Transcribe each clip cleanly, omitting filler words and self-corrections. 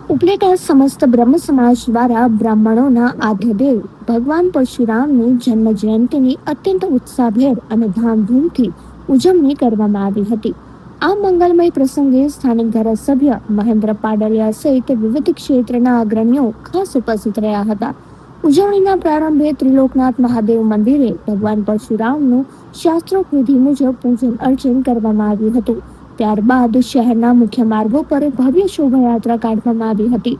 ઉપલેટા સમસ્ત બ્રહ્મ સમાજ દ્વારા બ્રાહ્મણોના આદ્યદેવ ભગવાન પરશુરામની જન્મ જયંતિની અત્યંત ઉત્સાહભેર અને ધામધૂમથી ઉજવણી કરવામાં આવી હતી। આ મંગલમય પ્રસંગે સ્થાનિક ધારાસભ્ય મહેન્દ્ર પાડલિયા સહિત વિવિધ ક્ષેત્રના અગ્રણીઓ ખાસ ઉપસ્થિત રહ્યા હતા। ઉજવણીના પ્રારંભે ત્રિલોકનાથ મહાદેવ મંદિરે ભગવાન પરશુરામનું શાસ્ત્રોક્ત વિધિ મુજબ પૂજન અર્ચન કરવામાં આવ્યું હતું। ત્યારબાદ શહેરના મુખ્ય માર્ગો પર ભવ્ય શોભાયાત્રા કાઢવામાં આવી હતી।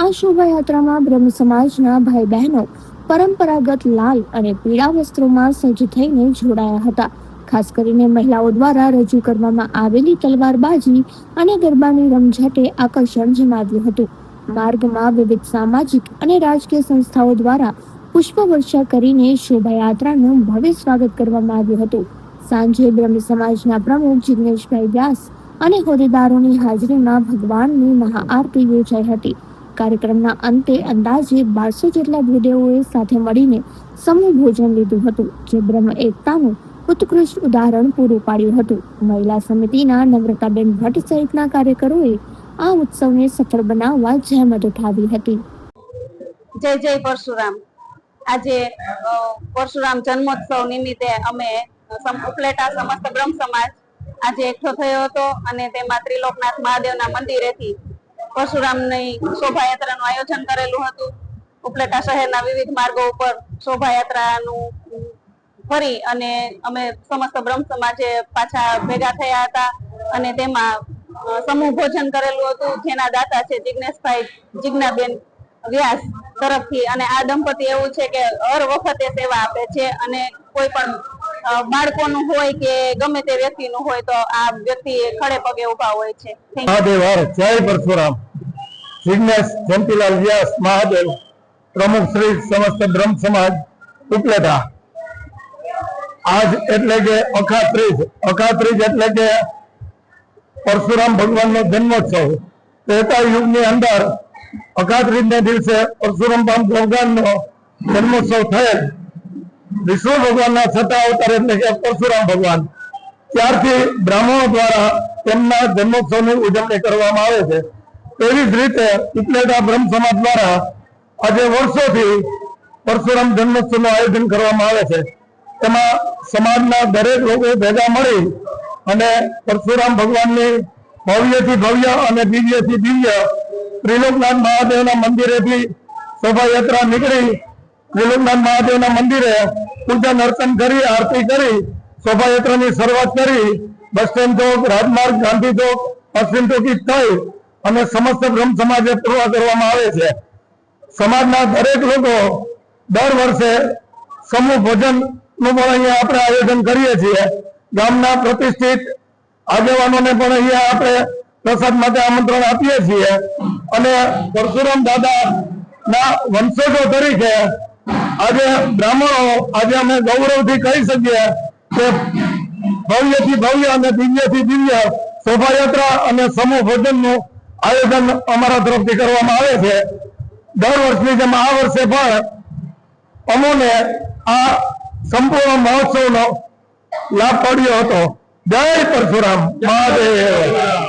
આ શોભાયાત્રામાં બ્રહ્મ સમાજના ભાઈ બહેનો પરંપરાગત લાલ અને પીળા વસ્ત્રોમાં સજ્જ થઈને જોડાયા હતા। ખાસ કરીને મહિલાઓ દ્વારા રજૂ કરવામાં આવેલી તલવારબાજી અને ગરબાની રમઝટે આકર્ષણ જમાવ્યું હતું। માર્ગમાં વિવિધ સામાજિક અને રાજકીય સંસ્થાઓ દ્વારા પુષ્પવર્ષા કરીને શોભાયાત્રાનું ભવ્ય સ્વાગત કરવામાં આવ્યું હતું। સાંજે બ્રહ્મ સમાજના પ્રમુખ જિગ્નેશભાઈ વ્યાસ અને હોદ્દેદારોની હાજરીમાં ભગવાનની મહાઆરતી યોજાઈ હતી। કાર્યક્રમના અંતે અંદાજે 1200 જેટલા ભૂદેવોએ સાથે મળીને સમૂહ ભોજન લીધું હતું, જે બ્રહ્મ એકતાનું ઉત્કૃષ્ટ ઉદાહરણ પૂરું પાડ્યું હતું। મહિલા સમિતિના નમ્રતાબેન ભટ્ટ સહિતના કાર્યકરોએ આ ઉત્સવને સફળ બનાવવા જહેમત ઉઠાવી હતી। જય જય પરશુરામ। આજે પરશુરામ જન્મોત્સવ નિમિત્તે અમે ઉપલેટા સમસ્ત બ્રહ્મ સમાજ આજે એકઠો થયો હતો અને તેમાં ત્રિલોકનાથ મહાદેવના મંદિરેથી પરશુરામની શોભાયાત્રાનું આયોજન કરેલું હતું। ઉપલેટા શહેરના વિવિધ માર્ગો ઉપર શોભાયાત્રાનું ફરી અને અમે સમસ્ત બ્રહ્મ સમાજે પાછા ભેગા થયા હતા અને તેમાં સમૂહ ભોજન કરેલું હતું, જેના દાતા છે જિજ્ઞાબેન વ્યાસ તરફથી। અને આ દંપતી એવું છે કે હર વખતે સેવા આપે છે અને કોઈ પણ બાળકોનું હોય કે ગમે તે વ્યક્તિનું હોય તો આ વ્યક્તિ ખડે પગે ઉભા હોય છે। મહાદેવ હર જય પરશુરામ। જિગ્નેશ જયંતિલાલ વ્યાસ મહાદેવ, પ્રમુખ શ્રી સમસ્ત બ્રહ્મ સમાજ ઉપલેટા। આજ એટલે કે અખાત્રીજ એટલે કે પરશુરામ ભગવાનનો જન્મોત્સવ। ત્રેતા યુગની અંદર અખાત્રીજને દિવસે પરશુરામ ભગવાનનો જન્મોત્સવ થયેલ। વિષ્ણુ ભગવાનના છઠ્ઠા અવતાર એટલે કે પરશુરામ ભગવાન, ત્યારથી બ્રાહ્મણો દ્વારા તેમના જન્મોત્સવની ઉજવણી કરવામાં આવે છે। એવી જ રીતે ઉપલેટા બ્રહ્મ સમાજ દ્વારા આજે વર્ષોથી પરશુરામ જન્મોત્સવનું આયોજન કરવામાં આવે છે। તેમાં સમાજના દરેક લોકો ભેગા મળી અને પરશુરામ ભગવાનની ભવ્યથી ભવ્ય અને દિવ્યથી દિવ્ય ત્રિલોકનાથ મહાદેવના મંદિરેથી શોભાયાત્રા નીકળી ત્રિલોકનાથ મહાદેવના મંદિરે પૂજન અર્ચન કરી આરતી કરી શોભાયાત્રાની શરૂઆત કરી બસ સ્ટેન્ડ ચોક, રાજમાર્ગ, ગાંધી ચોક, પશ્ચિમ ચોકી થઈ અને સમસ્ત બ્રહ્મ સમાજે પૂર્ણ કરવામાં આવે છે। સમાજના દરેક લોકો દર વર્ષે સમૂહ ભોજનનું પણ અહીંયા આપણે આયોજન કરીએ છીએ। ગામના પ્રતિષ્ઠિત આગેવાનોને પણ અહીંયા આપણે પ્રસાદ માટે આમંત્રણ આપીએ છીએ અને પરશુરામ દાદાના વંશજો તરીકે આજે બ્રાહ્મણો આજે અમે ગૌરવથી કહી શકીએ કે ભવ્યથી ભવ્ય અને દિવ્યથી દિવ્ય શોભાયાત્રા અને સમૂહ ભોજનનું આયોજન અમારા તરફથી કરવામાં આવે છે। દર વર્ષની જેમ આ વર્ષે પણ અમોને આ સંપૂર્ણ મહોત્સવનો લાભ પડ્યો હતો। જય પરશુરામ મહાદેવ।